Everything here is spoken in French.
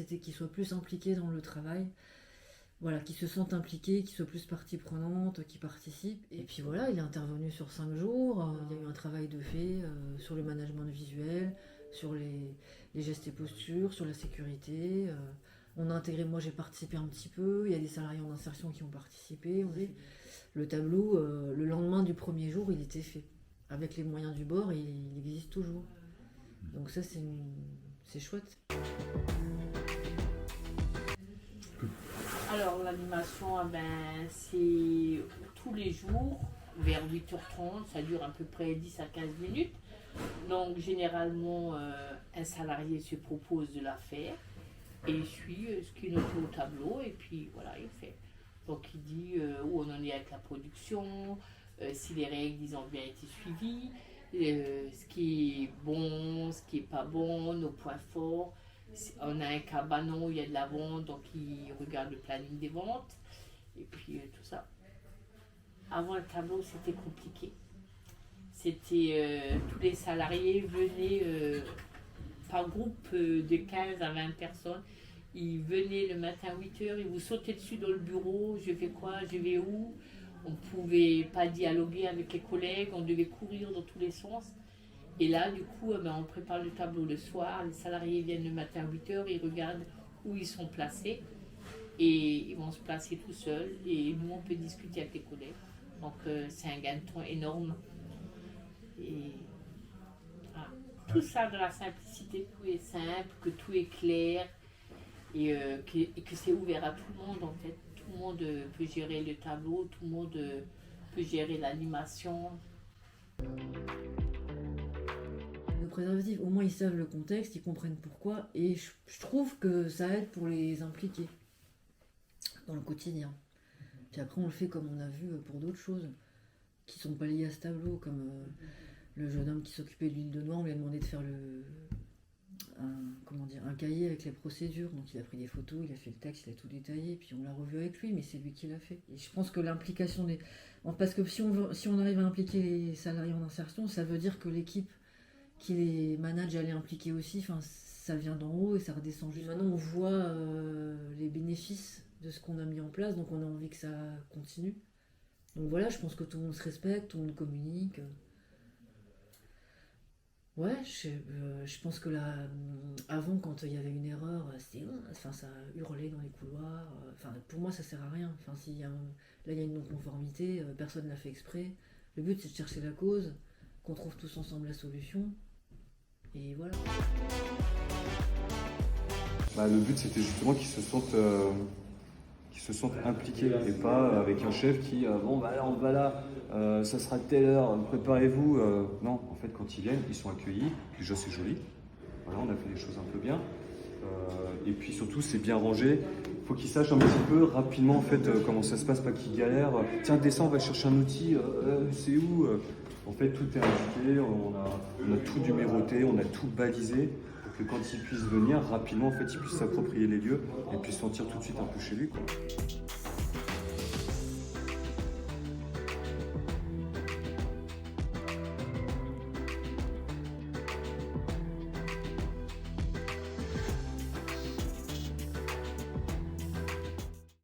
c'était qu'ils soient plus impliqués dans le travail. Voilà, qu'ils se sentent impliqués, qu'ils soient plus partie prenante, qu'ils participent. Et puis voilà, il est intervenu sur 5 jours. Il y a eu un travail de fait sur le management visuel, sur les gestes et postures, sur la sécurité. On a intégré, moi j'ai participé un petit peu, il y a des salariés en insertion qui ont participé. Le tableau, le lendemain du premier jour, il était fait. Avec les moyens du bord, il existe toujours. Donc ça, c'est chouette. Alors l'animation, c'est tous les jours, vers 8h30, ça dure à peu près 10 à 15 minutes. Donc généralement, un salarié se propose de la faire et il suit ce qui est noté au tableau et puis voilà, il fait. Donc il dit où on en est avec la production, si les règles ont bien été suivies, ce qui est bon, ce qui n'est pas bon, nos points forts. On a un cabanon où il y a de la vente, donc il regarde le planning des ventes et puis tout ça. Avant le tableau, c'était compliqué. C'était tous les salariés venaient par groupe de 15 à 20 personnes. Ils venaient le matin à 8h, ils vous sautaient dessus dans le bureau, je fais quoi, je vais où. On ne pouvait pas dialoguer avec les collègues, on devait courir dans tous les sens. Et là, du coup, on prépare le tableau le soir, les salariés viennent le matin à 8h, ils regardent où ils sont placés et ils vont se placer tout seuls et nous, on peut discuter avec les collègues. Donc, c'est un gain de temps énorme. Et voilà. Tout ça dans la simplicité, tout est simple, que tout est clair et que c'est ouvert à tout le monde en fait. Tout le monde peut gérer le tableau, tout le monde peut gérer l'animation. Le préservatif, au moins ils savent le contexte, ils comprennent pourquoi, et je trouve que ça aide pour les impliquer dans le quotidien. Puis après on le fait comme on a vu pour d'autres choses qui sont pas liées à ce tableau, comme le jeune homme qui s'occupait de l'huile de noix, on lui a demandé de faire un cahier avec les procédures, donc il a pris des photos, il a fait le texte, il a tout détaillé, puis on l'a revu avec lui, mais c'est lui qui l'a fait. Et je pense que l'implication parce que si on arrive à impliquer les salariés en insertion, ça veut dire que l'équipe qui les manage à les impliquer aussi, ça vient d'en haut et ça redescend juste. Maintenant on voit les bénéfices de ce qu'on a mis en place, donc on a envie que ça continue. Donc voilà, je pense que tout le monde se respecte, tout le monde communique. Ouais, je pense que là, avant, quand il y avait une erreur, ça hurlait dans les couloirs. Pour moi, ça sert à rien. Là, il y a une non-conformité, personne ne l'a fait exprès. Le but, c'est de chercher la cause, qu'on trouve tous ensemble la solution. Et voilà. Le but, c'était justement qu'ils se sentent impliqués et pas avec un chef qui on va là, ça sera telle heure, préparez-vous. Non, en fait, quand ils viennent, ils sont accueillis. Déjà, c'est joli. Voilà, on a fait les choses un peu bien. Et puis surtout, c'est bien rangé. Il faut qu'ils sachent un petit peu rapidement en fait comment ça se passe, pas qu'ils galèrent. Tiens, descends, on va chercher un outil. C'est où En fait, tout est indiqué. On a tout numéroté, on a tout balisé. Que quand ils puissent venir rapidement, en fait, ils puissent s'approprier les lieux et puis se sentir tout de suite un peu chez lui, quoi.